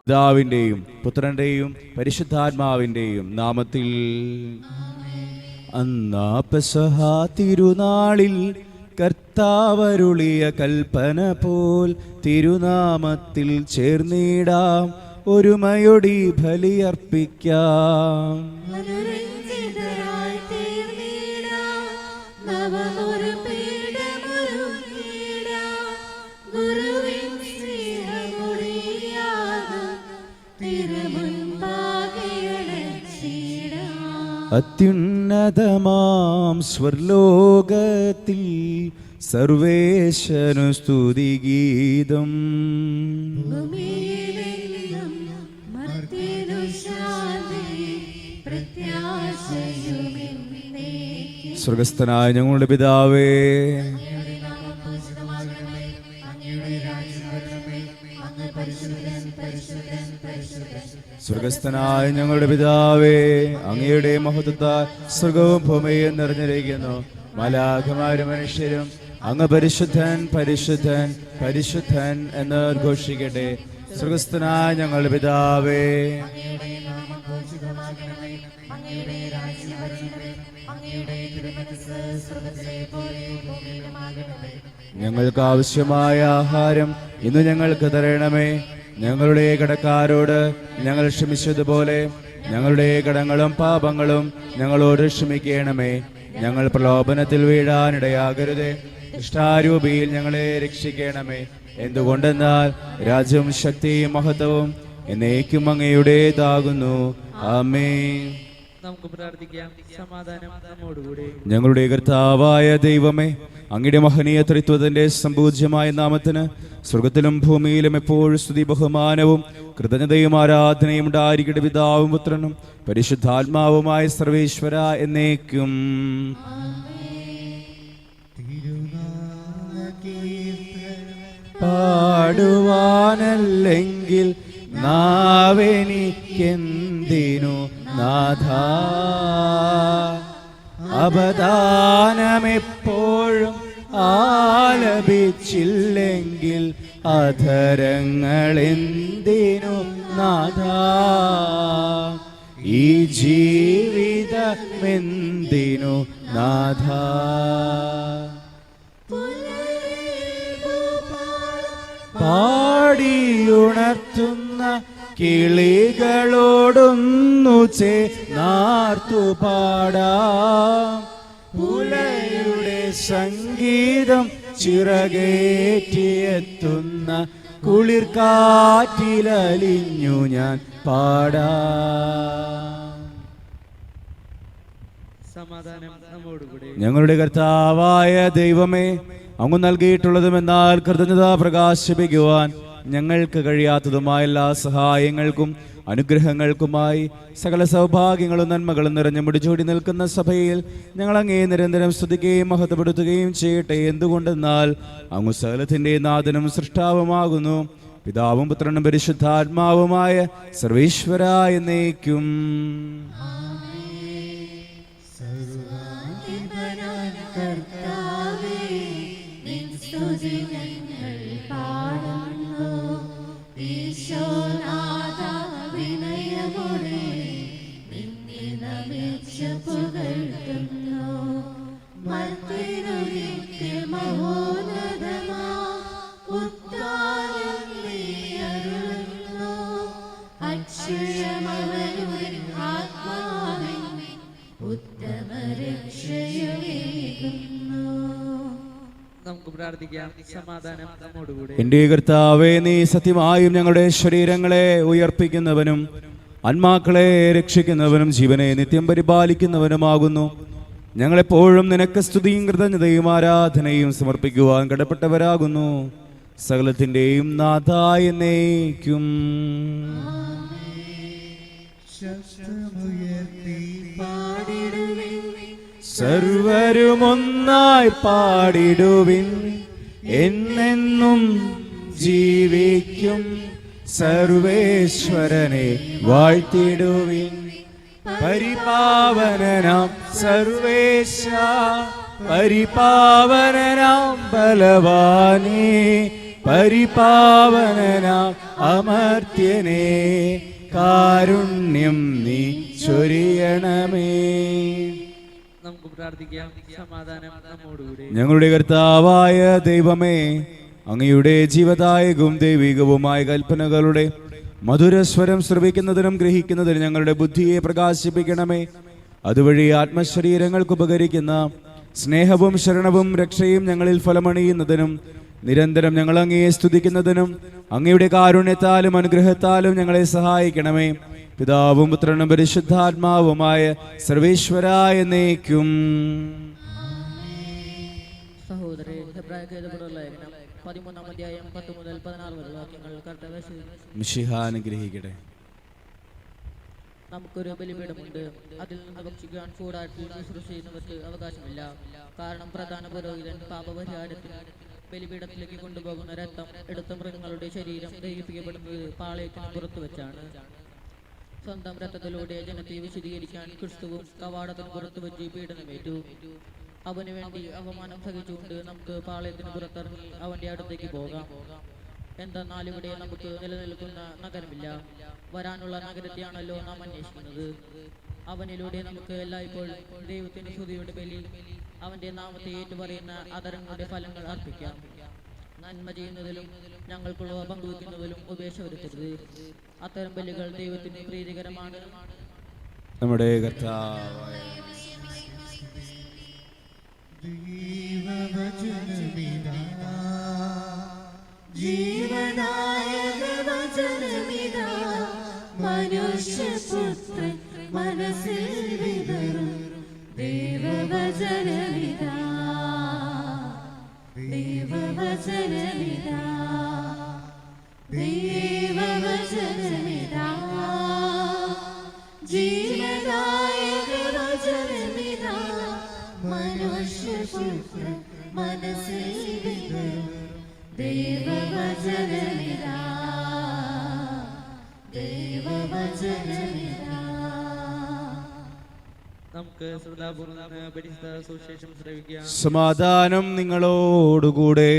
പിതാവിൻ്റെയും പുത്രൻ്റെയും പരിശുദ്ധാത്മാവിൻ്റെയും നാമത്തിൽ. അന്നാ പെസഹ തിരുനാളിൽ കർത്താവരുളിയ കൽപ്പന പോൽ തിരുനാമത്തിൽ ചേർന്നിടാം, ഒരുമയൊടി ബലിയർപ്പിക്കാം. അത്യുന്നതമാം സ്വർലോകത്തിൽ സർവേശനു സ്തുതിഗീതം. സ്വർഗസ്ഥനായ ഞങ്ങളുടെ പിതാവേ, സ്വർഗസ്ഥനായ ഞങ്ങളുടെ പിതാവേ, അങ്ങയുടെ മഹത്വത്താൽ സ്വർഗവും ഭൂമിയും നിറഞ്ഞിരിക്കുന്നു. മാലാഖമാരും മനുഷ്യരും അങ്ങ് പരിശുദ്ധൻ പരിശുദ്ധൻ പരിശുദ്ധൻ എന്ന് ഘോഷിക്കട്ടെ. സ്വർഗസ്ഥനായ ഞങ്ങളുടെ പിതാവേ, ഞങ്ങൾക്ക് ആവശ്യമായ ആഹാരം ഇന്ന് ഞങ്ങൾക്ക് തരണമേ. ഞങ്ങളുടെ കടക്കാരോട് ഞങ്ങൾ ക്ഷമിച്ചതുപോലെ ഞങ്ങളുടെ കടങ്ങളും പാപങ്ങളും ഞങ്ങളോട് ക്ഷമിക്കണമേ. ഞങ്ങൾ പ്രലോഭനത്തിൽ വീഴാനിടയാകരുതേ, ഇഷ്ടാരൂപിയിൽ ഞങ്ങളെ രക്ഷിക്കണമേ. എന്തുകൊണ്ടെന്നാൽ രാജ്യവും ശക്തിയും മഹത്വവും എന്നേക്കും അങ്ങയുടേതാകുന്നു. ആമേൻ. നമുക്ക് പ്രാർത്ഥിക്കാം. സമാധാനം നമ്മോടുകൂടെ. ഞങ്ങളുടെ കർത്താവായ ദൈവമേ, അങ്ങയുടെ മഹനീയ ത്രിത്വത്തിന്റെ സമ്പൂജ്യമായ നാമത്തിന് സ്വർഗത്തിലും ഭൂമിയിലും എപ്പോഴും സ്തുതി ബഹുമാനവും കൃതജ്ഞതയും ആരാധനയും ഉണ്ടായിരിക്കട്ടെ. പിതാവും പുത്രനും പരിശുദ്ധാത്മാവുമായ സർവേശ്വര എന്നേക്കും. പാടുവാനല്ലെങ്കിൽ നാവെനിക്കെന്തിനു നാഥ, അപദാനമെപ്പോഴും ആലപിച്ചില്ലെങ്കിൽ അധരങ്ങളെന്തിനു നാഥ, ഈ ജീവിതമെന്തിനു നാഥ. പാടിയുണർത്തുന്ന കിളികളോടൊന്നു ചേർന്നാർത്തു പാടാം, പുലയുടെ സംഗീതം ചിറകേറ്റിയെത്തുന്ന കുളിർക്കാറ്റിലലിഞ്ഞു ഞാൻ പാടാം. സമാധാനം നമ്മോടുകൂടെ. ഞങ്ങളുടെ കർത്താവായ ദൈവമേ, അങ്ങ് നൽകിയിട്ടുള്ളതുമെന്നാൽ കൃതജ്ഞത പ്രകാശിപ്പിക്കുവാൻ ഞങ്ങൾക്ക് കഴിയാത്തതുമായ എല്ലാ സഹായങ്ങൾക്കും അനുഗ്രഹങ്ങൾക്കുമായി സകല സൗഭാഗ്യങ്ങളും നന്മകളും നിറഞ്ഞു മുടിച്ചൂടി നിൽക്കുന്ന സഭയിൽ ഞങ്ങൾ അങ്ങേ നിരന്തരം സ്തുതിക്കുകയും മഹത്വപ്പെടുത്തുകയും ചെയ്യട്ടെ. എന്തുകൊണ്ടെന്നാൽ അങ്ങ് സകലത്തിന്റെ നാഥനും സൃഷ്ടാവുമാകുന്നു. പിതാവും പുത്രനും പരിശുദ്ധാത്മാവുമായ സർവേശ്വര എന്നേക്കും. നമുക്ക് പ്രാർത്ഥിക്കാം. സമാധാനം നമ്മോടുകൂടെ. എന്റെ കർത്താവേ, നീ സത്യമായും ഞങ്ങളുടെ ശരീരങ്ങളെ ഉയർപ്പിക്കുന്നവനും ആത്മാക്കളെ രക്ഷിക്കുന്നവനും ജീവനെ നിത്യം പരിപാലിക്കുന്നവനുമാകുന്നു. ഞങ്ങളെപ്പോഴും നിനക്ക് സ്തുതിയും കൃതജ്ഞതയും ആരാധനയും സമർപ്പിക്കുവാൻ കടപ്പെട്ടവരാകുന്നു. സകലത്തിന്റെയും നാഥായ എന്നേക്കും. സർവരുമൊന്നായി പാടിടുവിൻ, എന്നെന്നും ജീവിക്കും സർവേശ്വരനെ വാഴ്ത്തിടുവിൻ. പരിപാവനനാം സർവേശ, പരിപാവനനാം ബലവാനേ, പരിപാവനനാം അമർത്യനേ, കാരുണ്യം നീ ചൊരിയണമേ. നമുക്ക് പ്രാർത്ഥിക്കാം. സമാധാനം നമ്മോടുകൂടെ. ഞങ്ങളുടെ കർത്താവായ ദൈവമേ, അങ്ങയുടെ ജീവദായകവും ദൈവികവുമായ കൽപ്പനകളുടെ മധുരസ്വരം ശ്രവിക്കുന്നതിനും ഗ്രഹിക്കുന്നതിനും ഞങ്ങളുടെ ബുദ്ധിയെ പ്രകാശിപ്പിക്കണമേ. അതുവഴി ആത്മശരീരങ്ങൾക്ക് ഉപകരിക്കുന്ന സ്നേഹവും ശരണവും രക്ഷയും ഞങ്ങളിൽ ഫലമണിയുന്നതിനും നിരന്തരം ഞങ്ങൾ അങ്ങയെ സ്തുതിക്കുന്നതിനും അങ്ങയുടെ കാരുണ്യത്താലും അനുഗ്രഹത്താലും ഞങ്ങളെ സഹായിക്കണമേ. പിതാവും പുത്രനും പരിശുദ്ധാത്മാവുമായ സർവേശ്വരായ എന്നേക്കും. സഹോദരേ, ഹെബ്രായർക്കെഴുതപ്പെട്ട ലേഖനം 13-ാം അധ്യായം 10 മുതൽ 16 വരെ വാക്യങ്ങൾ കർത്താവേ മിശിഹാ അനുഗ്രഹിക്കട്ടെ. നമുക്കൊരു ബലിപീഠമുണ്ട്. അതിൽ നിന്ന് ഭക്ഷിക്കാൻ കൂടാരത്തിൽ ശുശ്രൂഷ ചെയ്യുന്നവർക്ക് അവകാശമില്ല. കാരണം പ്രധാന പുരോഹിതൻ പാപപരിഹാരത്തിന് ബലിപീഠത്തിലേക്ക് കൊണ്ടുപോകുന്ന രക്തം എടുത്ത മൃഗങ്ങളുടെ ശരീരം ദഹിപ്പിക്കപ്പെടുന്നത് പാളയത്തിന് പുറത്തു വെച്ചാണ്. സ്വന്തം രക്തത്തിലൂടെ ജനത്തെ വിശദീകരിക്കാൻ ക്രിസ്തുവും കവാടത്തിന് പുറത്തു വെച്ച് പീഡനമേറ്റു. അവന് വേണ്ടി അപമാനം സഹിച്ചുകൊണ്ട് നമുക്ക് പാളയത്തിന് പുറത്തിറങ്ങി അവന്റെ അടുത്തേക്ക് പോകാം. എന്തെന്നാൽ ഇവിടെ നമുക്ക് നിലനിൽക്കുന്ന നഗരമില്ല, വരാനുള്ള നഗരത്തെയാണല്ലോ നാം അന്വേഷിക്കുന്നത്. അവനിലൂടെ നമുക്ക് എല്ലായ്പ്പോഴും ദൈവത്തിന്റെ സ്തുതിയുടെ ബലി, അവന്റെ നാമത്തെ ഏറ്റുപറയുന്ന അധരങ്ങളുടെ ഫലങ്ങൾ അർപ്പിക്കാം. നന്മ ചെയ്യുന്നതിലും ഞങ്ങൾക്കുള്ള പങ്കുവയ്ക്കുന്നതിലും ഉപേക്ഷ വരുത്തരുത്. അത്തരം ബലികൾ ദൈവത്തിന് പ്രീതികരമാണ്. നമ്മുടെ കർത്താവായ ജീവനായക വചനമിതാ, മനുഷ്യപുത്രൻ മനസ്സിൽ വിതറും ദൈവവചനമിതാ, ദൈവവചനമിതാ, ദൈവവചനമിതാ, ജീവനായക വചനമിതാ, മനുഷ്യപുത്രൻ മനസ്സിൽ വിതറും ദൈവവചനമിതാ, ദൈവവചനമിതാ. നമുക്ക് ശ്രദ്ധാപൂർവ്വം പരിശുദ്ധ സുവിശേഷം ശ്രവിക്കാം. സമാധാനം നിങ്ങളോടുകൂടെ.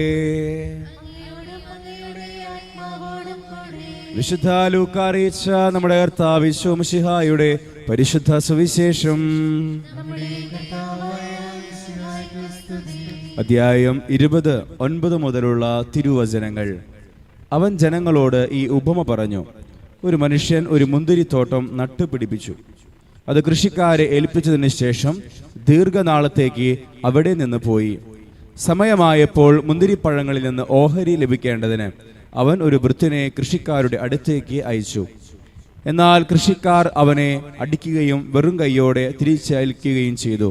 വിശുദ്ധ ലൂക്കാ അറിയിച്ച നമ്മുടെ കർത്താവ് യേശു മിശിഹായുടെ പരിശുദ്ധ സുവിശേഷം. അധ്യായം 20:9 മുതലുള്ള തിരുവചനങ്ങൾ. അവൻ ജനങ്ങളോട് ഈ ഉപമ പറഞ്ഞു. ഒരു മനുഷ്യൻ ഒരു മുന്തിരിത്തോട്ടം നട്ടുപിടിപ്പിച്ചു. അത് കൃഷിക്കാരെ ഏൽപ്പിച്ചതിന് ശേഷം ദീർഘനാളത്തേക്ക് അവിടെ നിന്ന് പോയി. സമയമായപ്പോൾ മുന്തിരിപ്പഴങ്ങളിൽ നിന്ന് ഓഹരി ലഭിക്കേണ്ടതിന് അവൻ ഒരു വൃദ്ധനെ കൃഷിക്കാരുടെ അടുത്തേക്ക് അയച്ചു. എന്നാൽ കൃഷിക്കാർ അവനെ അടിക്കുകയും വെറും കൈയോടെ തിരിച്ചയക്കുകയും ചെയ്തു.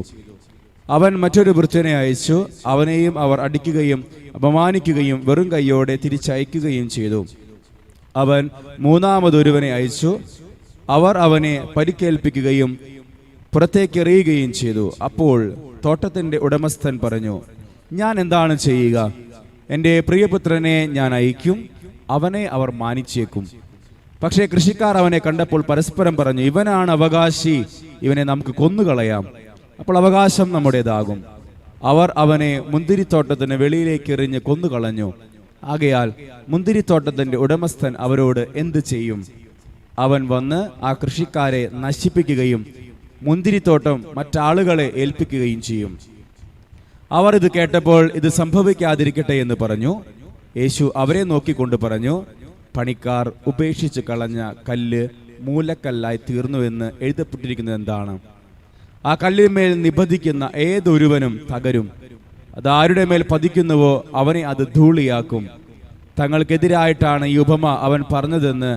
അവൻ മറ്റൊരു വൃദ്ധനെ അയച്ചു. അവനെയും അവർ അടിക്കുകയും അപമാനിക്കുകയും വെറും കൈയോടെ തിരിച്ചയക്കുകയും ചെയ്തു. അവൻ മൂന്നാമതൊരുവനെ അയച്ചു. അവർ അവനെ പരിക്കേൽപ്പിക്കുകയും പുറത്തേക്കെറിയുകയും ചെയ്തു. അപ്പോൾ തോട്ടത്തിന്റെ ഉടമസ്ഥൻ പറഞ്ഞു, ഞാൻ എന്താണ് ചെയ്യുക? എൻ്റെ പ്രിയപുത്രനെ ഞാൻ അയക്കും, അവനെ അവർ മാനിച്ചേക്കും. പക്ഷേ കൃഷിക്കാർ അവനെ കണ്ടപ്പോൾ പരസ്പരം പറഞ്ഞു, ഇവനാണ് അവകാശി, ഇവനെ നമുക്ക് കൊന്നുകളയാം, അപ്പോൾ അവകാശം നമ്മുടേതാകും. അവർ അവനെ മുന്തിരിത്തോട്ടത്തിന് വെളിയിലേക്ക് എറിഞ്ഞ് കൊന്നുകളഞ്ഞു. ആകയാൽ മുന്തിരിത്തോട്ടത്തിന്റെ ഉടമസ്ഥൻ അവരോട് എന്ത് ചെയ്യും? അവൻ വന്ന് ആ കൃഷിക്കാരെ നശിപ്പിക്കുകയും മുന്തിരിത്തോട്ടം മറ്റാളുകളെ ഏൽപ്പിക്കുകയും ചെയ്യും. അവർ ഇത് കേട്ടപ്പോൾ ഇത് സംഭവിക്കാതിരിക്കട്ടെ എന്ന് പറഞ്ഞു. യേശു അവരെ നോക്കിക്കൊണ്ട് പറഞ്ഞു, പണിക്കാർ ഉപേക്ഷിച്ച് കളഞ്ഞ കല്ല് മൂലക്കല്ലായി തീർന്നുവെന്ന് എഴുതപ്പെട്ടിരിക്കുന്നത് എന്താണ്? ആ കല്ലിന്മേൽ നിബന്ധിക്കുന്ന ഏതൊരുവനും തകരും. അതാരുടെ മേൽ പതിക്കുന്നുവോ അവനെ അത് ധൂളിയാക്കും. തങ്ങൾക്കെതിരായിട്ടാണ് ഈ ഉപമ അവൻ പറഞ്ഞതെന്ന്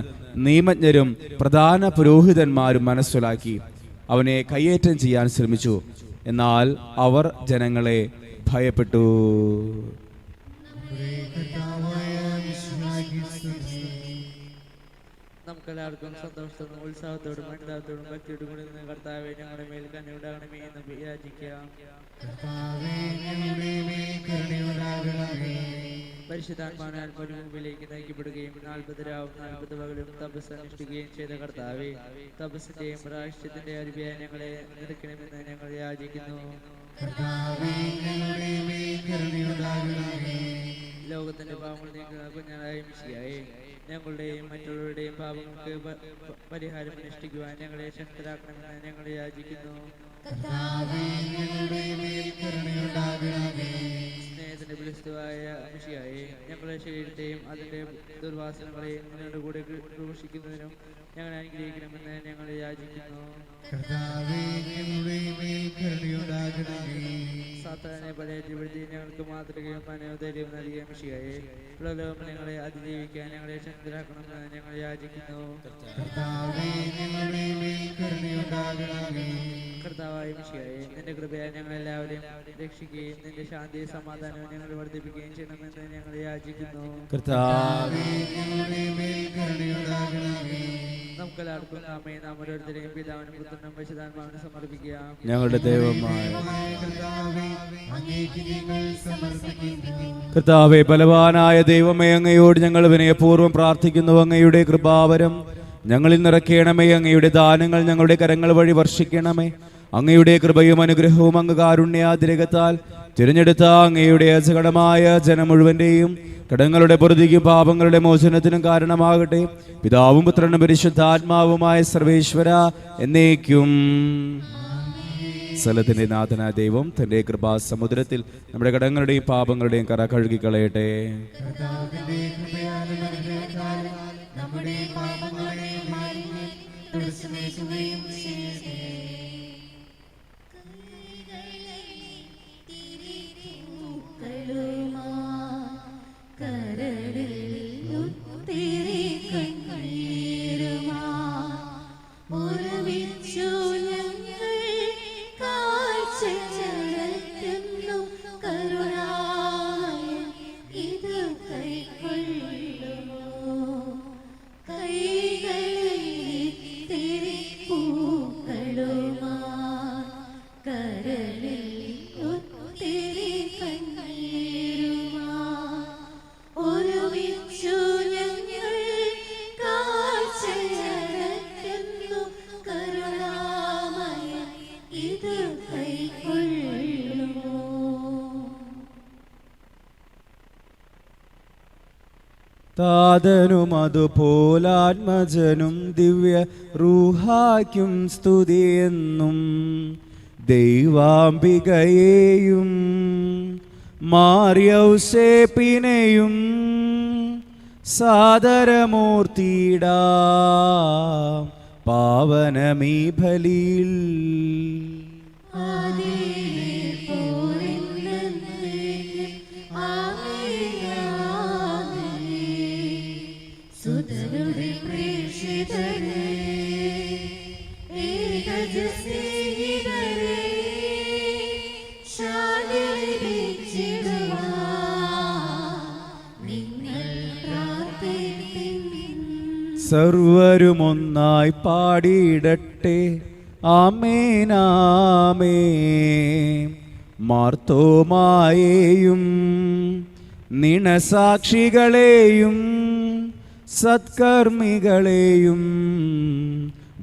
നിയമജ്ഞരും പ്രധാന പുരോഹിതന്മാരും മനസ്സിലാക്കി അവനെ കയ്യേറ്റം ചെയ്യാൻ ശ്രമിച്ചു. എന്നാൽ അവർ ജനങ്ങളെ ഭയപ്പെട്ടു. നമുക്കെല്ലാവർക്കും സന്തോഷത്തോടും ഉത്സാഹത്തോടും അനുതാപത്തോടും ഭക്തിയോടും കൂടി നിന്ന് കർത്താവേ ഞങ്ങളുടെ മേൽ കരുണയുണ്ടാകണമേ എന്ന് യാചിക്കാം. പരിശുദ്ധാത്മാവിനാൽ മുൻപിലേക്ക് നയിക്കപ്പെടുകയും 40 രാവും 40 പകലും തപസ് അനുഷ്ഠിക്കുകയും ചെയ്ത കർത്താവേ, തപസ്സിന്റെയും പ്രായശ്ചിത്തത്തിന്റെ അരുവിയായി ഞങ്ങളെ നിറയ്ക്കണമെന്ന് ഞങ്ങൾ യാചിക്കുന്നു. ലോകത്തിന്റെ പാപങ്ങൾ നീക്കുന്ന കുഞ്ഞായ മിശിഹായേ, ഞങ്ങളുടെയും മറ്റുള്ളവരുടെയും പാപങ്ങൾക്ക് പരിഹാരം അനുഷ്ഠിക്കുവാൻ ഞങ്ങളെ ശക്തരാക്കണമെന്ന് ഞങ്ങൾ യാചിക്കുന്നു. സ്നേഹത്തിന്റെ വിളിസ്തുവായ മിശിഹായേ, ഞങ്ങളുടെ ശരീരത്തെയും അതിന്റെ ദുർവാസനകളെയും നിങ്ങളുടെ കൂടെ ക്രൂശിക്കുന്നതിനും ഞങ്ങൾ അനുഗ്രഹിക്കണമെന്ന് ഞങ്ങൾ യാചിക്കുന്നു. സാത്താനെ പരാജയപ്പെടുത്തി ഞങ്ങൾക്ക് മാതൃകയും മനോധൈര്യവും നൽകിയ മിശിഹായേ, ലോകം ഞങ്ങളെ അതിജീവിക്കാൻ ഞങ്ങളെ ശക്തരാക്കണമെന്ന് ഞങ്ങൾ യാചിക്കുന്നു. കർത്താവായ മിശിഹായേ, നിന്റെ കൃപയാൽ ഞങ്ങളെല്ലാവരെയും രക്ഷിക്കുകയും നിന്റെ ശാന്തിയും സമാധാനവും ഞങ്ങൾ വർദ്ധിപ്പിക്കുകയും ചെയ്യണമെന്ന് ഞങ്ങൾ യാചിക്കുന്നു. നമുക്കെല്ലാവർക്കും നാമേ നാം ഓരോരുത്തരെയും പിതാവിനും പുത്രനും പരിശുദ്ധാത്മാവിനും സമർപ്പിക്കാം. ഞങ്ങളുടെ ദൈവമായ കർത്താവേ, ബലവാനായ ദൈവമേ, അങ്ങയോട് ഞങ്ങൾ വിനയപൂർവ്വം പ്രാർത്ഥിക്കുന്നു. അങ്ങയുടെ കൃപാവരം ഞങ്ങളിൽ നിറയ്ക്കണമേ. അങ്ങയുടെ ദാനങ്ങൾ ഞങ്ങളുടെ കരങ്ങൾ വഴി വർഷിക്കണമേ. അങ്ങയുടെ കൃപയും അനുഗ്രഹവും അങ്ങ് കാരുണ്യാതിരകത്താൽ തിരഞ്ഞെടുത്ത അങ്ങയുടെ അജഗണമായ ജനം മുഴുവന്റെയും കടങ്ങളുടെ പൊറുതിക്കും പാപങ്ങളുടെ മോചനത്തിനും കാരണമാകട്ടെ. പിതാവും പുത്രനും പരിശുദ്ധാത്മാവുമായ സർവേശ്വര എന്നേക്കും. സ്ഥലത്തിന്റെ നാഥനായ ദൈവം തന്റെ കൃപാസമുദ്രത്തിൽ നമ്മുടെ കടങ്ങളുടെയും പാപങ്ങളുടെയും കറ കഴുകിക്കളയട്ടെ. താതനും അതുപോലാത്മജനും ദിവ്യ റൂഹായ്ക്കും സ്തുതിയെന്നും ദൈവാംബികയെയും മാർയൗസേപ്പിനെയും സാദരമൂർത്തിയിടാ പാവനമീ ബലിയിൽ. സർവരുമൊന്നായി പാടിയിടട്ടെ ആമേനാമേ. മാർത്തോമായെയും നിണസാക്ഷികളെയും സത്കർമ്മികളെയും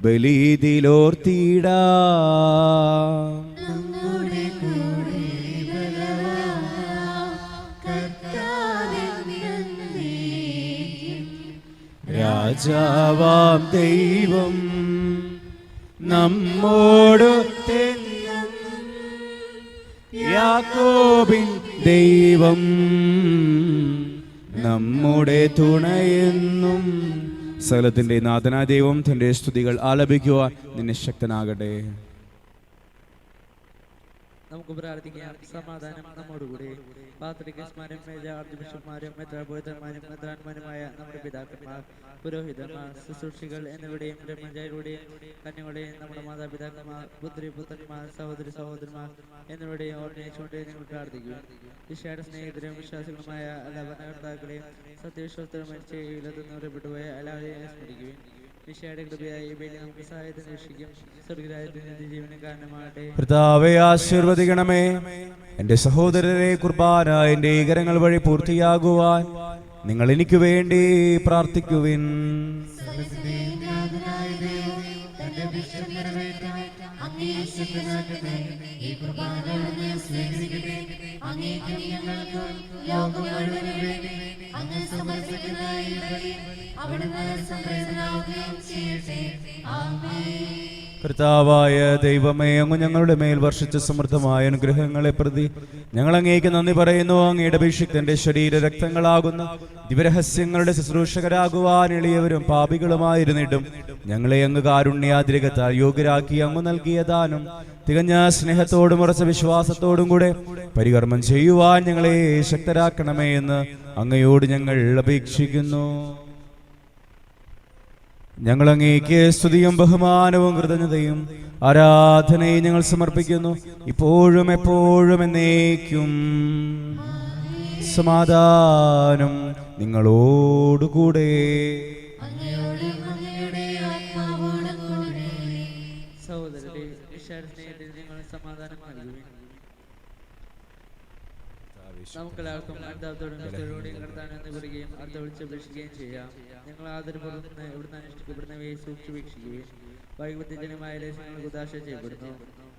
ബലിയിലോർത്തിടാ. രാജാവാം ദൈവം നമ്മോടൊത്തെന്നും യാക്കോബിൻ ദൈവം നമ്മുടെ തുണയെന്നും. സകലത്തിന്റെ നാഥനായ ദൈവം തന്റെ സ്തുതികൾ ആലപിക്കുവാൻ നിന്നെ ശക്തനാകട്ടെ. നമുക്ക് പ്രാർത്ഥിക്കാം. സമാധാനം നമ്മോടുകൂടി. പാത്രികന്മാരും മേജാർബിഷപ്പ്മാരും മെത്രാപോലിത്തന്മാരും മെത്രാന്മാരുമായ നമ്മുടെ പിതാക്കന്മാർ, പുരോഹിതന്മാർ, ശുശ്രൂഷികൾ എന്നിവരുടെയും ബ്രഹ്മചാരികളുടെയും കന്യകളുടെയും നമ്മുടെ മാതാപിതാക്കന്മാർ, പുത്രിപുത്രന്മാർ, സഹോദരി സഹോദരന്മാർ എന്നിവരുടെയും ഓർമ്മയിച്ചുകൊണ്ട് നിങ്ങൾ പ്രാർത്ഥിക്കുക. ഈശോയുടെ സ്നേഹിതരും വിശ്വാസികളുമായ എല്ലാ ഭരണകർത്താക്കളെയും സത്യവിശ്വാസത്തോടെ മരിച്ച ഇല്ലാതെന്നവരെപ്പെട്ടുപോയ എല്ലാവരെയും സ്മരിക്കുകയും ഈശോയുടെ കൃപയായി ഇവയിൽ നമുക്ക് സഹായത്തിന് രക്ഷിക്കും. സ്വർഗ്ഗരാജ്യത്തിന്റെ ജീവന് കാരണമാകട്ടെ. കർത്താവേ, ആശീർവദിക്കണമേ. എന്റെ സഹോദരരെ, കുർബാന എന്റെ കരങ്ങൾ വഴി പൂർത്തിയാകുവാൻ നിങ്ങൾ എനിക്ക് വേണ്ടി പ്രാർത്ഥിക്കുവിൻ. തന്റെ വിഷം നിറവേറ്റാൻ അങ്ങേ ശക്തനാക്കട്ടെ. ഈ കുർബാന അവിടുന്ന് സ്വീകരിക്കട്ടെ. അങ്ങേക്കും ഞങ്ങൾക്കും ലോകം മുഴുവനും വേണ്ടി അങ്ങ് സമർപ്പിക്കുന്ന ഈ ബലി അവിടുന്ന് സംപ്രീതനാവുകയും ചെയ്യട്ടെ. ആമേൻ. കർത്താവായ ദൈവമേ, അങ്ങ് ഞങ്ങളുടെ മേൽ വർഷിച്ച സമൃദ്ധമായ അനുഗ്രഹങ്ങളെ പ്രതി ഞങ്ങൾ അങ്ങേക്ക് നന്ദി പറയുന്നു. അങ്ങയുടെ അഭിഷിക്തന്റെ ശരീര രക്തങ്ങളാകുന്ന ദിവരഹസ്യങ്ങളുടെ ശുശ്രൂഷകരാകുവാൻ എളിയവരും പാപികളുമായിരുന്നിട്ടും ഞങ്ങളെ അങ്ങ് കാരുണ്യാതിരകത്താൽ യോഗ്യരാക്കി അങ്ങ് നൽകിയ ദാനം തികഞ്ഞ സ്നേഹത്തോടും ഉറച്ച വിശ്വാസത്തോടും കൂടെ പരികർമ്മം ചെയ്യുവാൻ ഞങ്ങളെ ശക്തരാക്കണമേ എന്ന് അങ്ങയോട് ഞങ്ങൾ അപേക്ഷിക്കുന്നു. ഞങ്ങൾ അങ്ങേക്ക് സ്തുതിയും ബഹുമാനവും കൃതജ്ഞതയും ആരാധനയും ഞങ്ങൾ സമർപ്പിക്കുന്നു, ഇപ്പോഴും എപ്പോഴും എന്നേക്കും. സമാധാനം നിങ്ങളോടുകൂടെ. സഹോദരരെ, സ്നേഹത്തിൽ നിങ്ങൾ സമാധാനം നൽകുവിൻ. നമുക്കെല്ലാവർക്കും അർത്ഥത്തോടും കർത്താനെന്ന് പറയുകയും അർത്ഥ വിളിച്ചപേക്ഷിക്കുകയും ചെയ്യാം. ഞങ്ങൾ ആദരപൂർവ്വം ഇവിടുന്ന് അനുഷ്ഠിക്കപ്പെടുന്നവയെ സൂക്ഷിക്കുകയും വൈവിധ്യജനമായ രഹസ്യങ്ങൾക്ക് ഉദാശ ചെയ്യപ്പെടുന്നു.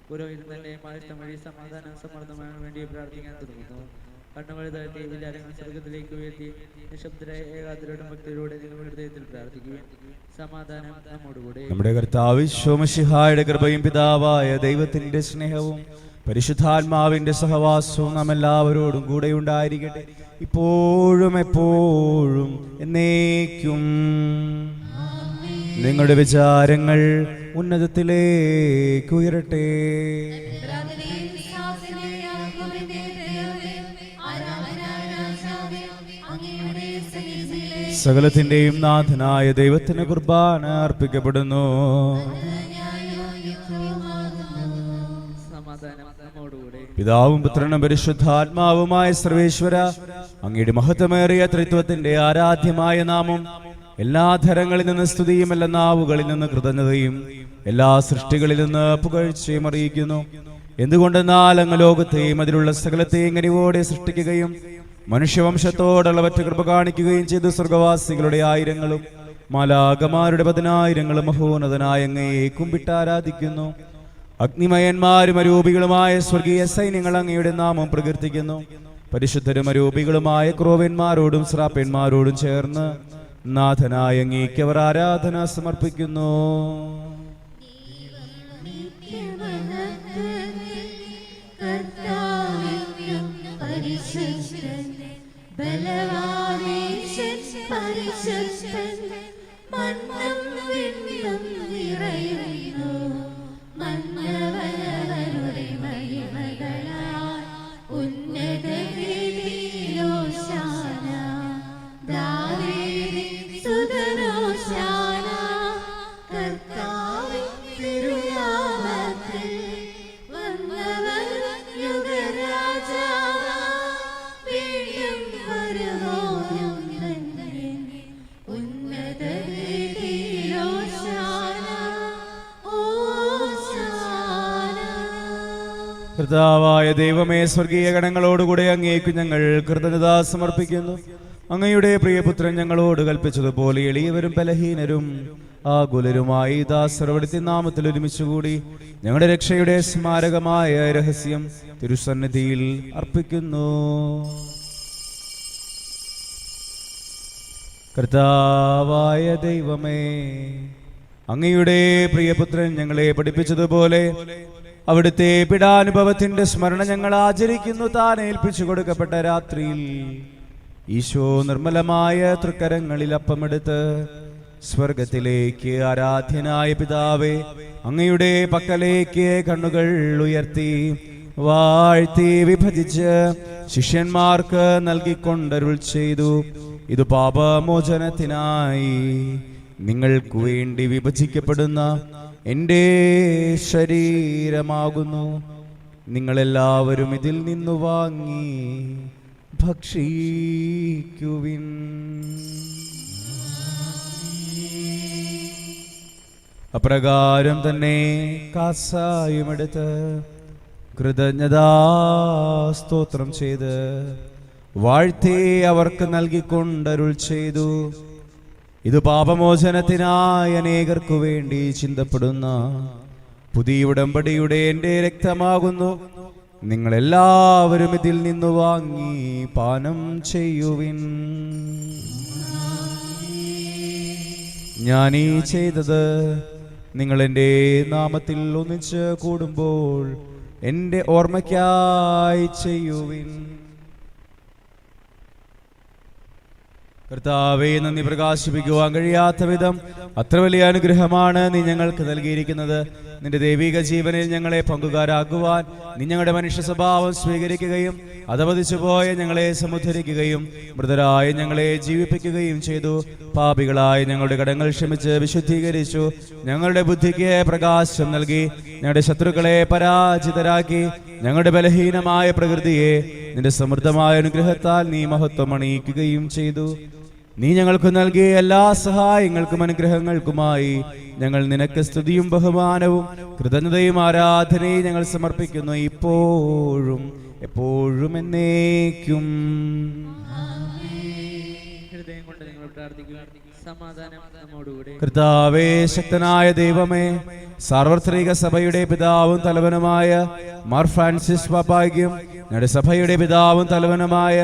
പുരോഹിതൻ തന്റെ മാറ്റം വഴി സമാധാനം സമർത്ഥമാകാൻ വേണ്ടി പ്രാർത്ഥിക്കാൻ തുടങ്ങുന്നു. കണ്ണുകൾ താഴ്ത്തി വിചാരങ്ങൾ സ്വർഗത്തിലേക്ക് ഉയർത്തി നിശബ്ദരായ ഏകാഗ്രതയോടും ഭക്തിയോടെ നിങ്ങളുടെ ഹൃദയത്തിൽ പ്രാർത്ഥിക്കുകയും സമാധാനം നമ്മോടുകൂടെ. നമ്മുടെ കർത്താവ് ഈശോ മിശിഹായുടെ കൃപയും പിതാവായ ദൈവത്തിന്റെ സ്നേഹവും പരിശുദ്ധാത്മാവിന്റെ സഹവാസവും നാം എല്ലാവരോടും കൂടെ ഉണ്ടായിരിക്കട്ടെ, ഇപ്പോഴും എപ്പോഴും എന്നേക്കും. നിങ്ങളുടെ വിചാരങ്ങൾ ഉന്നതത്തിലേക്ക് ഉയരട്ടെ. സകലത്തിന്റെയും നാഥനായ ദൈവത്തിന് കുർബാന അർപ്പിക്കപ്പെടുന്നു. പിതാവും പുത്രനും പരിശുദ്ധാത്മാവുമായ സർവേശ്വര, അങ്ങയുടെ മഹത്വമേറിയ ത്രിത്വത്തിന്റെ ആരാധ്യമായ നാമം എല്ലാ ധരങ്ങളിൽ നിന്ന് സ്തുതിയും എല്ലാ നാവുകളിൽ നിന്ന് കൃതജ്ഞതയും എല്ലാ സൃഷ്ടികളിൽ നിന്ന് പുകഴ്ചയും അറിയിക്കുന്നു. എന്തുകൊണ്ടെന്നാൽ അങ്ങ് ലോകത്തെയും അതിലുള്ള സകലത്തെയും കനിവോടെ സൃഷ്ടിക്കുകയും മനുഷ്യവംശത്തോടുള്ളവറ്റ കൃപ കാണിക്കുകയും ചെയ്തു. സ്വർഗവാസികളുടെ ആയിരങ്ങളും മാലാകമാരുടെ 10,000 മഹോന്നതനായ അങ്ങയെ കുമ്പിട്ടാരാധിക്കുന്നു. അഗ്നിമയന്മാരും അരൂപികളുമായ സ്വർഗീയ സൈന്യങ്ങൾ അങ്ങയുടെ നാമം പ്രകീർത്തിക്കുന്നു. പരിശുദ്ധരും അരൂപികളുമായ ക്രോവന്മാരോടും ശ്രാപ്പന്മാരോടും ചേർന്ന് നാഥനായ അങ്ങേക്ക് അവർ ആരാധന സമർപ്പിക്കുന്നു. കർത്താവായ ദൈവമേ, സ്വർഗീയ ഗണങ്ങളോടുകൂടെ അങ്ങേക്ക് ഞങ്ങൾ കൃതജ്ഞത സമർപ്പിക്കുന്നു. അങ്ങയുടെ പ്രിയപുത്രൻ ഞങ്ങളോട് കൽപ്പിച്ചതുപോലെ എളിയവരും ബലഹീനരും ആകുലരുമായി ദാസർവടുത്തി നാമത്തിൽ ഒരുമിച്ചുകൂടി ഞങ്ങളുടെ രക്ഷയുടെ സ്മാരകമായ രഹസ്യം തിരുസന്നിധിയിൽ അർപ്പിക്കുന്നു. കർത്താവായ ദൈവമേ, അങ്ങയുടെ പ്രിയപുത്രൻ ഞങ്ങളെ പഠിപ്പിച്ചതുപോലെ അവിടുത്തെ പീഡാനുഭവത്തിന്റെ സ്മരണ ഞങ്ങൾ ആചരിക്കുന്നു. താൻ ഏൽപ്പിച്ചു കൊടുക്കപ്പെട്ട രാത്രിയിൽ ഈശോ നിർമ്മലമായ തൃക്കരങ്ങളിൽ അപ്പമെടുത്ത് സ്വർഗത്തിലേക്ക് ആരാധ്യനായ പിതാവേ അങ്ങയുടെ പക്കലേക്ക് കണ്ണുകൾ ഉയർത്തി വാഴ്ത്തി വിഭജിച്ച് ശിഷ്യന്മാർക്ക് നൽകിക്കൊണ്ടരുൾ ചെയ്തു. ഇത് പാപമോചനത്തിനായി നിങ്ങൾക്ക് വേണ്ടി വിഭജിക്കപ്പെടുന്ന എൻ്റെ ശരീരമാകുന്നു. നിങ്ങളെല്ലാവരും ഇതിൽ നിന്നു വാങ്ങി ഭക്ഷിക്കുവിൻ. അപ്രകാരം തന്നെ കാസായുമെടുത്ത് കൃതജ്ഞതാ സ്തോത്രം ചെയ്ത് വാഴ്ത്തി അവർക്ക് നൽകിക്കൊണ്ടരുൾ ചെയ്തു. ഇത് പാപമോചനത്തിനായി അനേകർക്കു വേണ്ടി ചിന്തപ്പെടുന്ന പുതിയ ഉടമ്പടിയുടെ എൻ്റെ രക്തമാകുന്നു. നിങ്ങളെല്ലാവരും ഇതിൽ നിന്ന് വാങ്ങി പാനം ചെയ്യുവിൻ. ഞാനീ ചെയ്തത് നിങ്ങൾ എൻ്റെ നാമത്തിൽ ഒന്നിച്ച് കൂടുമ്പോൾ എൻ്റെ ഓർമ്മയ്ക്കായി ചെയ്യുവിൻ. കർത്താവേ, നന്ദി പ്രകാശിപ്പിക്കുവാൻ കഴിയാത്ത വിധം അത്ര വലിയ അനുഗ്രഹമാണ് നീ ഞങ്ങൾക്ക് നൽകിയിരിക്കുന്നത്. നിന്റെ ദൈവിക ജീവനിൽ ഞങ്ങളെ പങ്കുകാരാക്കുവാൻ നീ ഞങ്ങളുടെ മനുഷ്യ സ്വഭാവം സ്വീകരിക്കുകയും അധപതിച്ചു പോയ ഞങ്ങളെ സമുദ്ധരിക്കുകയും മൃതരായ ഞങ്ങളെ ജീവിപ്പിക്കുകയും ചെയ്തു. പാപികളായ ഞങ്ങളുടെ കടങ്ങൾ ക്ഷമിച്ച് വിശുദ്ധീകരിച്ചു. ഞങ്ങളുടെ ബുദ്ധിക്ക് പ്രകാശം നൽകി. ഞങ്ങളുടെ ശത്രുക്കളെ പരാജിതരാക്കി. ഞങ്ങളുടെ ബലഹീനമായ പ്രകൃതിയെ നിന്റെ സമൃദ്ധമായ അനുഗ്രഹത്താൽ നീ മഹത്വം അണിയിക്കുകയും ചെയ്തു. നീ ഞങ്ങൾക്ക് നൽകിയ എല്ലാ സഹായങ്ങൾക്കും അനുഗ്രഹങ്ങൾക്കുമായി ഞങ്ങൾ നിനക്ക് സ്തുതിയും ബഹുമാനവും കൃതജ്ഞതയും ആരാധനയും ഞങ്ങൾ സമർപ്പിക്കുന്നു, ഇപ്പോഴും എപ്പോഴും എന്നേക്കും. ഹൃദയം കൊണ്ട് നിങ്ങൾ പ്രാർത്ഥിക്കുക. സമാധാനം നമ്മോടുകൂടെ. കർത്താവേ, ശക്തനായ ദൈവമേ, സാർവത്രിക സഭയുടെ പിതാവും തലവനുമായ മാർ ഫ്രാൻസിസ് പാപ്പായ്ക്കും ഞങ്ങളുടെ സഭയുടെ പിതാവും തലവനുമായ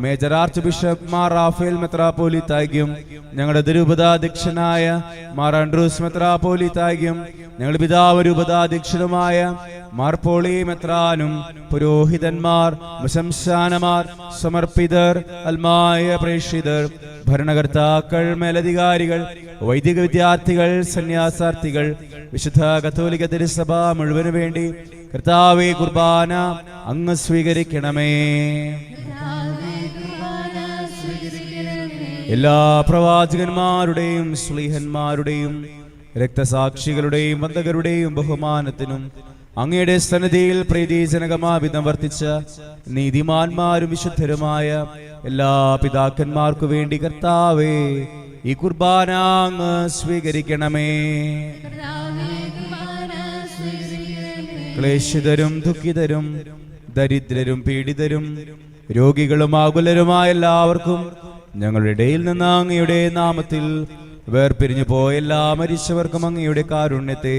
major archbishop Mar Raphael മെത്രാപ്പോലീത്തായ്ക്കും ഞങ്ങളുടെ തിരുപതാധ്യക്ഷനായ മാർ ആൻഡ്രൂസ് മെത്രാപ്പോലീത്തായ്ക്കും ഞങ്ങളുടെ പിതാവ് രൂപതാധ്യക്ഷനുമായ മാർ പോളി മെത്രാനും പുരോഹിതന്മാർ, ശംശാനമാർ, സമർപ്പിതർ, അൽമായ പ്രേക്ഷിതർ, ഭരണകർത്താക്കൾ, മേലധികാരികൾ, വൈദിക വിദ്യാർത്ഥികൾ, സന്യാസാർത്ഥികൾ, വിശുദ്ധ കത്തോലിക്ക തിരുസഭ മുഴുവനു വേണ്ടി കർത്താവേ, കുർബാന അങ്ങ് സ്വീകരിക്കണമേ. എല്ലാ പ്രവാചകന്മാരുടെയും ശ്ലീഹന്മാരുടെയും രക്തസാക്ഷികളുടെയും വന്ദകരുടെയും ബഹുമാനത്തിനും അങ്ങയുടെ സന്നിധിയിൽ പ്രീതിജനകമാവിധം വർത്തിച്ച നീതിമാന്മാരും വിശുദ്ധരുമായ എല്ലാ പിതാക്കന്മാർക്കു വേണ്ടി കർത്താവേ, ഈ കുർബാന അങ്ങ് സ്വീകരിക്കണമേ. ക്ലേശിതരും ദുഃഖിതരും ദരിദ്രരും പീഡിതരും രോഗികളും ആകുലരുമായ എല്ലാവർക്കും ഞങ്ങളുടെ ഇടയിൽ നിന്ന് അങ്ങയുടെ നാമത്തിൽ വേർപിരിഞ്ഞു പോയ എല്ലാ മരിച്ചവർക്കും അങ്ങയുടെ കാരുണ്യത്തെ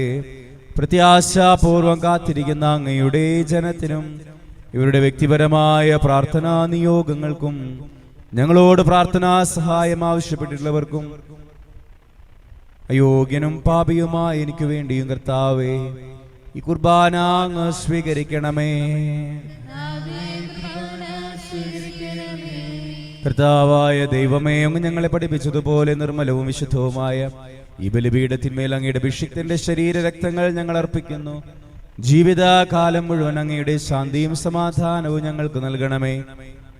പ്രത്യാശാപൂർവം കാത്തിരിക്കുന്ന അങ്ങയുടെ ജനത്തിനും ഇവരുടെ വ്യക്തിപരമായ പ്രാർത്ഥനാ നിയോഗങ്ങൾക്കും ഞങ്ങളോട് പ്രാർത്ഥനാ സഹായം ആവശ്യപ്പെട്ടിട്ടുള്ളവർക്കും അയോഗ്യനും പാപിയുമായ എനിക്ക് വേണ്ടിയും കർത്താവേ, ഈ കുർബാന അങ്ങ് സ്വീകരിക്കണമേ. കർത്താവായ ദൈവമേ, അങ്ങ് ഞങ്ങളെ പഠിപ്പിച്ചതുപോലെ നിർമ്മലവും വിശുദ്ധവുമായ ഈ ബലിപീഠത്തിന്മേൽ അങ്ങയുടെ അഭിഷിക്തന്റെ ശരീരരക്തങ്ങൾ ഞങ്ങൾ അർപ്പിക്കുന്നു. ജീവിതകാലം മുഴുവൻ അങ്ങയുടെ ശാന്തിയും സമാധാനവും ഞങ്ങൾക്ക് നൽകണമേ.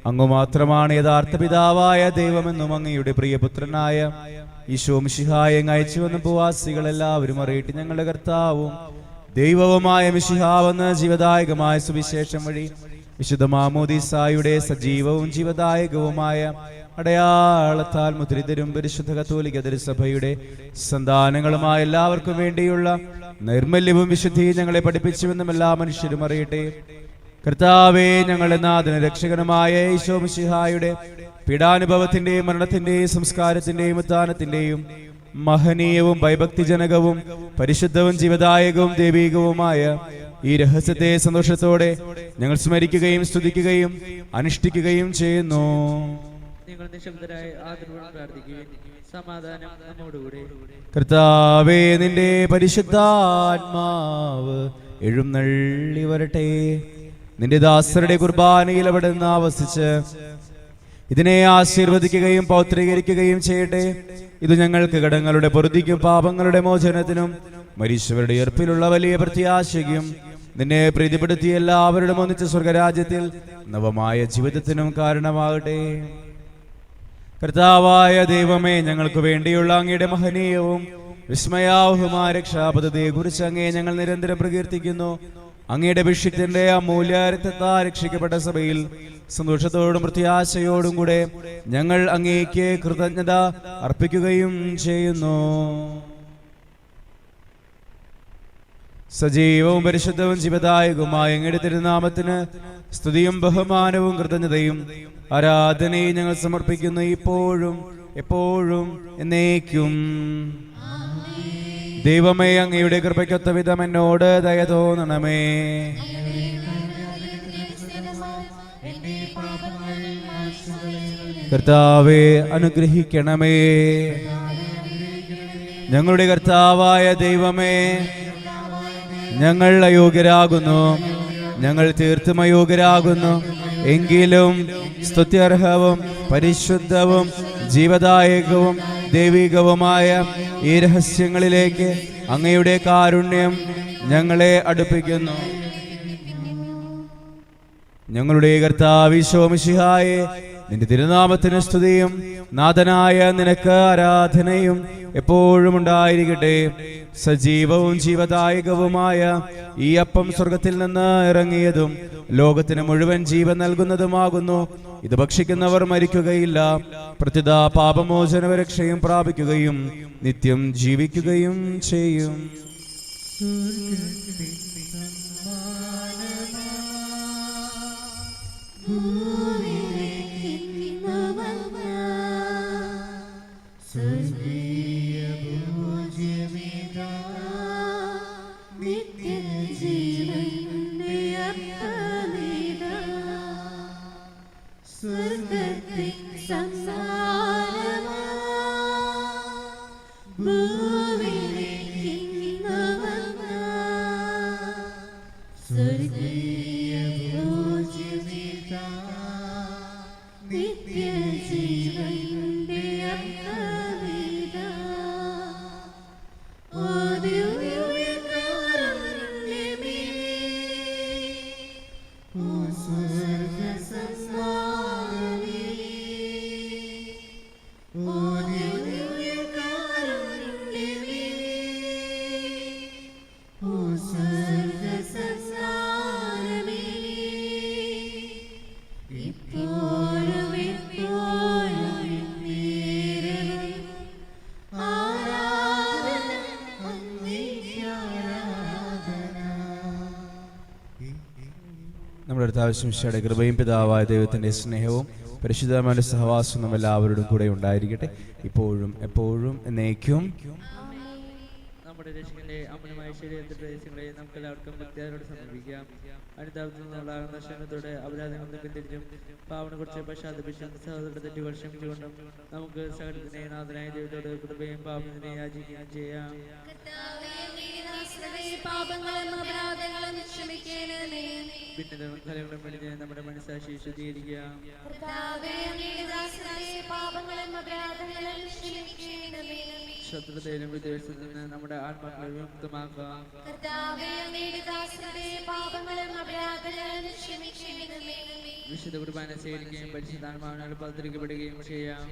അങ്ങ് മാത്രമാണ് യഥാർത്ഥ പിതാവായ ദൈവമെന്നും അങ്ങയുടെ പ്രിയപുത്രനായ ഈശോ മിശിഹായെ അയച്ചു വന്ന ഉപവാസികൾ എല്ലാവരും അറിയിട്ട് ഞങ്ങളുടെ കർത്താവും ദൈവവുമായ മിശിഹാവെന്ന ജീവദായകമായ സുവിശേഷം വഴി വിശുദ്ധ മാമോദീസായുടെ സജീവവും ജീവദായകവുമായ അടയാളത്താൽ മുദ്രിതരും പരിശുദ്ധ കത്തോലിക്ക തിരുസഭയുടെ സന്താനങ്ങളുമായ എല്ലാവർക്കും വേണ്ടിയുള്ള നൈർമല്യവും വിശുദ്ധിയും ഞങ്ങളെ പഠിപ്പിച്ചുവെന്നും എല്ലാ മനുഷ്യരും അറിയട്ടെ. കർത്താവേ, ഞങ്ങളുടെ നാഥന രക്ഷകനുമായ ഈശോ മിശിഹായുടെ പീഡാനുഭവത്തിന്റെയും മരണത്തിന്റെയും സംസ്കാരത്തിന്റെയും ഉത്ഥാനത്തിന്റെയും മഹനീയവും ഭയഭക്തിജനകവും പരിശുദ്ധവും ജീവദായകവും ദൈവികവുമായ ഈ രഹസ്യത്തെ സന്തോഷത്തോടെ ഞങ്ങൾ സ്മരിക്കുകയും സ്തുതിക്കുകയും അനുഷ്ഠിക്കുകയും ചെയ്യുന്നു. നിങ്ങൾ നിശബ്ദരായി ആദരവോടെ പ്രാർത്ഥിക്കുകയും സമാധാനം നമ്മോടുകൂടെ. കർത്താവേ, നിന്റെ പരിശുദ്ധാത്മാവ് എഴുന്നള്ളി വരട്ടെ. നിന്റെ ദാസരുടെ കുർബാനയിൽ അവിടെ നിന്ന് ആവസിച്ച് ഇതിനെ ആശീർവദിക്കുകയും പൗത്രീകരിക്കുകയും ചെയ്യട്ടെ. ഇത് ഞങ്ങൾക്ക് കടങ്ങളുടെ പൊറുതിക്കും പാപങ്ങളുടെ മോചനത്തിനും മരിച്ചവരുടെ ഉയർപ്പിലുള്ള വലിയ പ്രത്യാശയ്ക്കും നിന്നെ പ്രീതിപ്പെടുത്തിയ എല്ലാവരുടെ ഒന്നിച്ച സ്വർഗരാജ്യത്തിൽ നവമായ ജീവിതത്തിനും കാരണമാകട്ടെ. കർത്താവായ ദൈവമേ, ഞങ്ങൾക്ക് വേണ്ടിയുള്ള അങ്ങയുടെ മഹനീയവും വിസ്മയാവഹുമായ രക്ഷാപദ്ധതിയെ കുറിച്ച് അങ്ങയെ ഞങ്ങൾ നിരന്തരം പ്രകീർത്തിക്കുന്നു. അങ്ങയുടെ അഭിഷിക്തന്റെ അമൂല്യ രക്തത്താൽ രക്ഷിക്കപ്പെട്ട സഭയിൽ സന്തോഷത്തോടും പ്രത്യാശയോടും കൂടെ ഞങ്ങൾ അങ്ങേക്ക് കൃതജ്ഞത അർപ്പിക്കുകയും ചെയ്യുന്നു. സജീവവും പരിശുദ്ധവും ജീവദായകവുമായ അങ്ങയുടെ തിരുനാമത്തിന് സ്തുതിയും ബഹുമാനവും കൃതജ്ഞതയും ആരാധനയും ഞങ്ങൾ സമർപ്പിക്കുന്നു, ഇപ്പോഴും എപ്പോഴും എന്നേക്കും. ദൈവമേ, അങ്ങയുടെ കൃപയ്ക്കൊത്ത വിധം എന്നോട് ദയ തോന്നണമേ. കർത്താവേ, അനുഗ്രഹിക്കണമേ. ഞങ്ങളുടെ കർത്താവായ ദൈവമേ, ഞങ്ങൾ അയോഗ്യരാകുന്നു, ഞങ്ങൾ തീർത്തും അയോഗ്യരാകുന്നു. എങ്കിലും സ്തുത്യർഹവും പരിശുദ്ധവും ജീവദായകവും ദൈവികവുമായ ഈ രഹസ്യങ്ങളിലേക്ക് അങ്ങയുടെ കാരുണ്യം ഞങ്ങളെ അടുപ്പിക്കുന്നു. ഞങ്ങളുടെ കർത്താവ് ഈശോ മിശിഹായേ, നിന്റെ തിരുനാമത്തിന് സ്തുതിയും നാഥനായ നിനക്ക് ആരാധനയും എപ്പോഴും ഉണ്ടായിരിക്കട്ടെ. സജീവവും ജീവദായകവുമായ ഈ അപ്പം സ്വർഗത്തിൽ നിന്ന് ഇറങ്ങിയതും ലോകത്തിന് മുഴുവൻ ജീവൻ നൽകുന്നതുമാകുന്നു. ഇത് ഭക്ഷിക്കുന്നവർ മരിക്കുകയില്ല, പ്രത്യുത പാപമോചന രക്ഷയും പ്രാപിക്കുകയും നിത്യം ജീവിക്കുകയും ചെയ്യും. നമ്മുടെ അടുത്ത കൃപയും പിതാവായ ദൈവത്തിന്റെ സ്നേഹവും പരിശുദ്ധമായ സഹവാസവും നമ്മൾ എല്ലാവരോടും കൂടെ ഉണ്ടായിരിക്കട്ടെ, ഇപ്പോഴും എപ്പോഴും എന്നേക്കും. നമ്മുടെ രക്ഷകന്റെ അമൂല്യമായ ശരീരത്തിന്റെ പ്രദേശങ്ങളെ നമുക്ക് എല്ലാവർക്കും ഭക്തിയോട് സമർപ്പിക്കാം. അനുതാപത്തിൽ നിന്നുള്ളാകുന്ന ക്ഷണത്തോടെ അപരാധങ്ങൾ പിന്തിരിച്ചും പാവനെ കുറിച്ച് പശ്ചാത്തപിച്ചും സഹോദരന്റെ തെറ്റുകൾ ക്ഷമിച്ചുകൊണ്ടും നമുക്ക് സകലത്തിനെ നാഥനായ ദൈവത്തോട് കൃപയും പാപത്തിനെ യാചിക്കുകയും ചെയ്യാം. ഭിന്നതകളും കലകളും വെളിഞ്ഞ് നമ്മുടെ മനസ്സാക്ഷി ശുദ്ധീകരിക്കാം. ശത്രുതയിലും വിദ്വേഷത്തിൽ നിന്ന് നമ്മുടെ ആത്മാക്കളെ വിമുക്തമാക്കാം. വിശുദ്ധ കുർബാന സ്വീകരിക്കുകയും പരിശുദ്ധാത്മാവിനാൽ പൗത്രീകപ്പെടുകയും ചെയ്യാം.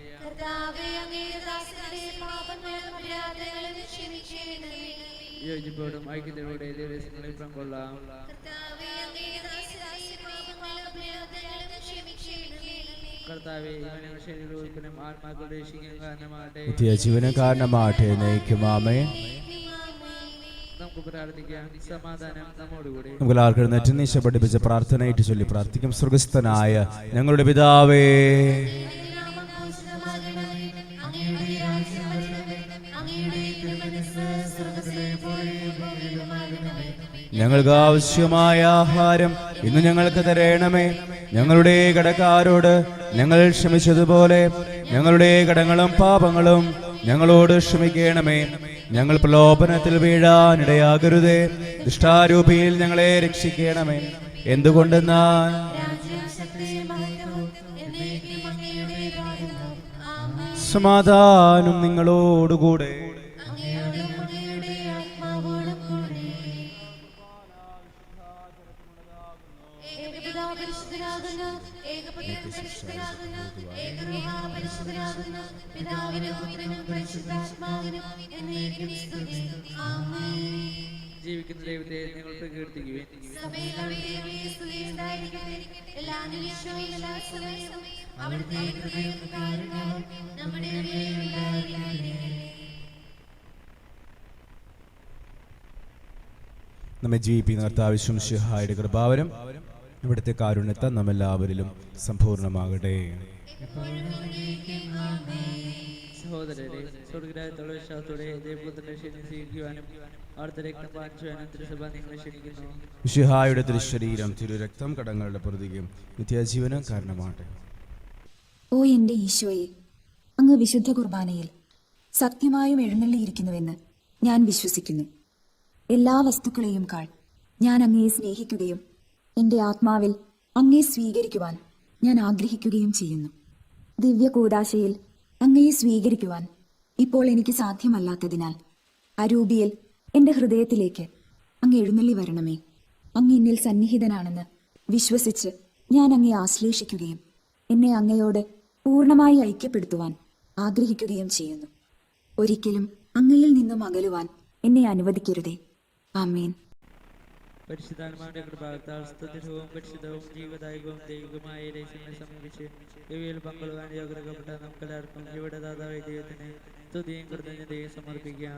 യോജിപ്പോടും ഐക്യതയോടെ ദിവസങ്ങളിൽ പങ്കൊള്ളാം. കർത്താവേ, ശരീരോൽപ്പന്നം ആത്മാക്കളുടെ രക്ഷിക്കാൻ കാരണമാകട്ടെ, ജീവന് കാരണമാകട്ടെ. നയിക്കുമാമേ. നമുക്ക് പ്രാർത്ഥിക്കാം. സമാധാനം നമ്മോടുകൂടി. നമുക്ക് എല്ലാവർക്കും നെറ്റിനീശ പഠിപ്പിച്ച പ്രാർത്ഥനയായിട്ട് ചൊല്ലി പ്രാർത്ഥിക്കും. സ്വർഗസ്ഥനായ ഞങ്ങളുടെ പിതാവേ, ഞങ്ങൾക്ക് ആവശ്യമായ ആഹാരം ഇന്ന് ഞങ്ങൾക്ക് തരണമേ. ഞങ്ങളുടെ കടക്കാരോട് ഞങ്ങൾ ക്ഷമിച്ചതുപോലെ ഞങ്ങളുടെ കടങ്ങളും പാപങ്ങളും ഞങ്ങളോട് ക്ഷമിക്കണമേ. ഞങ്ങൾ പ്രലോഭനത്തിൽ വീഴാനിടയാകരുതേ, ദുഷ്ടാരൂപിയിൽ ഞങ്ങളെ രക്ഷിക്കണമേ. എന്തുകൊണ്ടെന്നാൽ സമാധാനം നിങ്ങളോടുകൂടെ. ജീവിക്കുന്ന ദൈവത്തെ നിങ്ങൾ പ്രകീർത്തിക്കുവിൻ. നമ്മെ ജീവിപ്പിക്കുന്ന കർത്താവ് മിശിഹായുടെ കൃപാവരം ഇവിടുത്തെ കാരുണ്യത്തെ നമ്മെല്ലാവരിലും സമ്പൂർണ്ണമാകട്ടെ. സഹോദരരെ, സ്വർഗ്ഗരാജ്യത്തുള്ള വിശ്വാസത്തോടെ ദൈവപുത്രന്റെ ക്ഷണം സ്വീകരിക്കുവാനും അവിടുത്തെ രക്തം പാലിച്ചുവാനും തിരുസഭ നിങ്ങളെ ക്ഷണിക്കുന്നു. മിശിഹായുടെ തിരുശരീരം തിരുരക്തം കടങ്ങളുടെ പ്രതിയും നിത്യജീവനും കാരണമാകട്ടെ. ഓ എൻ്റെ ഈശോയെ, അങ്ങ് വിശുദ്ധ കുർബാനയിൽ സത്യമായും എഴുന്നള്ളിയിരിക്കുന്നുവെന്ന് ഞാൻ വിശ്വസിക്കുന്നു. എല്ലാ വസ്തുക്കളെയും കാൾ ഞാൻ അങ്ങയെ സ്നേഹിക്കുകയും എൻ്റെ ആത്മാവിൽ അങ്ങയെ സ്വീകരിക്കുവാൻ ഞാൻ ആഗ്രഹിക്കുകയും ചെയ്യുന്നു. ദിവ്യ കൂദാശയിൽ അങ്ങയെ സ്വീകരിക്കുവാൻ ഇപ്പോൾ എനിക്ക് സാധ്യമല്ലാത്തതിനാൽ അരൂപിയിൽ എൻ്റെ ഹൃദയത്തിലേക്ക് അങ്ങ് എഴുന്നള്ളി വരണമേ. അങ്ങ് എന്നിൽ സന്നിഹിതനാണെന്ന് വിശ്വസിച്ച് ഞാൻ അങ്ങയെ ആശ്ലേഷിക്കുകയും എന്നെ അങ്ങയോട് പൂർണ്ണമായി ഐക്യപ്പെടുത്തുവാൻ ആഗ്രഹിക്കുകയും ചെയ്യുന്നു. ഒരിക്കലും അങ്ങയിൽ നിന്നും അകലുവാൻ എന്നെ അനുവദിക്കരുതേ. ആമേൻ. പരിശുദ്ധാത്മാവിന്റെ കൃപാകത്താൽ സ്തുതിർഹവും പരിശുദ്ധവും ജീവദായകവും ദൈവികമായ രഹസ്യങ്ങളെ സമീപിച്ച് ഇവയിൽ പങ്കുകൊള്ളുവാൻ യോഗ്യതപ്പെട്ട നമുക്കെല്ലാവർക്കും ഇവിടെ ദാതാവായ ദൈവത്തിന് സ്തുതിയും കൃതജ്ഞതയും സമർപ്പിക്കാം.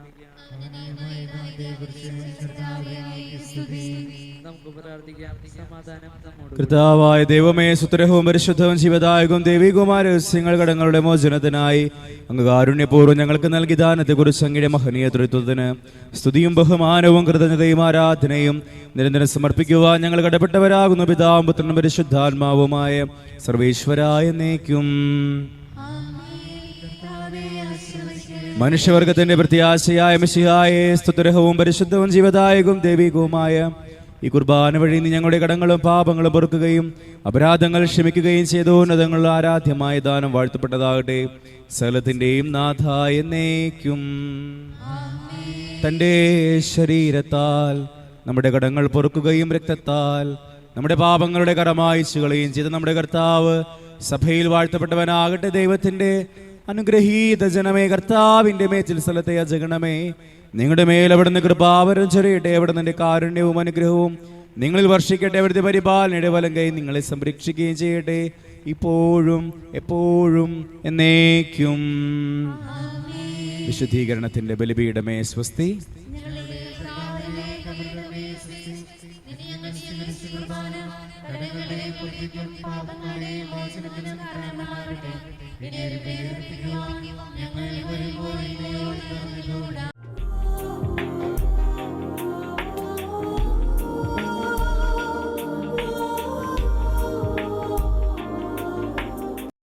നമുക്ക് പ്രാർത്ഥിക്കാം. സമാധാനം നമ്മോട്. കർത്താവായ ദൈവമേ, സുത്രഹവും പരിശുദ്ധവും ജീവദായകവും ദൈവികവുമായ രഹസ്യങ്ങൾ കടങ്ങളുടെ മോചനത്തിനായി അങ്ങ് കാരുണ്യപൂർവ്വം ഞങ്ങൾക്ക് നൽകി ദാനത്തെക്കുറിച്ച് അങ്ങയുടെ മഹനീയ തൃത്വത്തിന് സ്തുതിയും ബഹുമാനവും കൃതജ്ഞതയും ആരാധനയും നിരന്തരം സമർപ്പിക്കുവാൻ ഞങ്ങൾ കടപ്പെട്ടവരാകുന്നു. പിതാവും പുത്രനും പരിശുദ്ധാത്മാവുമായ സർവേശ്വരായ എന്നേക്കും. മനുഷ്യവർഗത്തിന്റെ പ്രത്യാശയായ മിശിഹായെ, സ്തുതിർഹവും പരിശുദ്ധവും ജീവദായകവും ദൈവികവുമായ ഈ കുർബാന വഴി നീ ഞങ്ങളുടെ കടങ്ങളും പാപങ്ങളും പൊറുക്കുകയും അപരാധങ്ങൾ ക്ഷമിക്കുകയും ചെയ്തു. ഉന്നതങ്ങളുടെ ആരാധ്യമായ ദാനം വാഴ്ത്തപ്പെട്ടതാകട്ടെ. സകലത്തിന്റെയും നാഥ എന്നേക്കും. തൻ്റെ ശരീരത്താൽ നമ്മുടെ കടങ്ങൾ പൊറുക്കുകയും രക്തത്താൽ നമ്മുടെ പാപങ്ങളുടെ കരമായിച്ചുകളയും ചെയ്ത നമ്മുടെ കർത്താവ് സഭയിൽ വാഴ്ത്തപ്പെട്ടവനാകട്ടെ. ദൈവത്തിന്റെ അനുഗ്രഹീത ജനമേ, കർത്താവിന്റെ മേച്ചിൽ സ്ഥലത്തെ അജഗണമേ, നിങ്ങളുടെ മേൽ അവിടുന്ന് കൃപാവരം ചൊരിയട്ടെ. അവിടുന്ന് നിന്റെ കാരുണ്യവും അനുഗ്രഹവും നിങ്ങളിൽ വർഷിക്കട്ടെ. അവിടുത്തെ പരിപാലനയുടെ വലം കൈ നിങ്ങളെ സംരക്ഷിക്കുകയും ചെയ്യട്ടെ, ഇപ്പോഴും എപ്പോഴും എന്നേക്കും. വിശുദ്ധീകരണത്തിന്റെ ബലിപീഠമേ സ്വസ്തി. ഞങ്ങൾ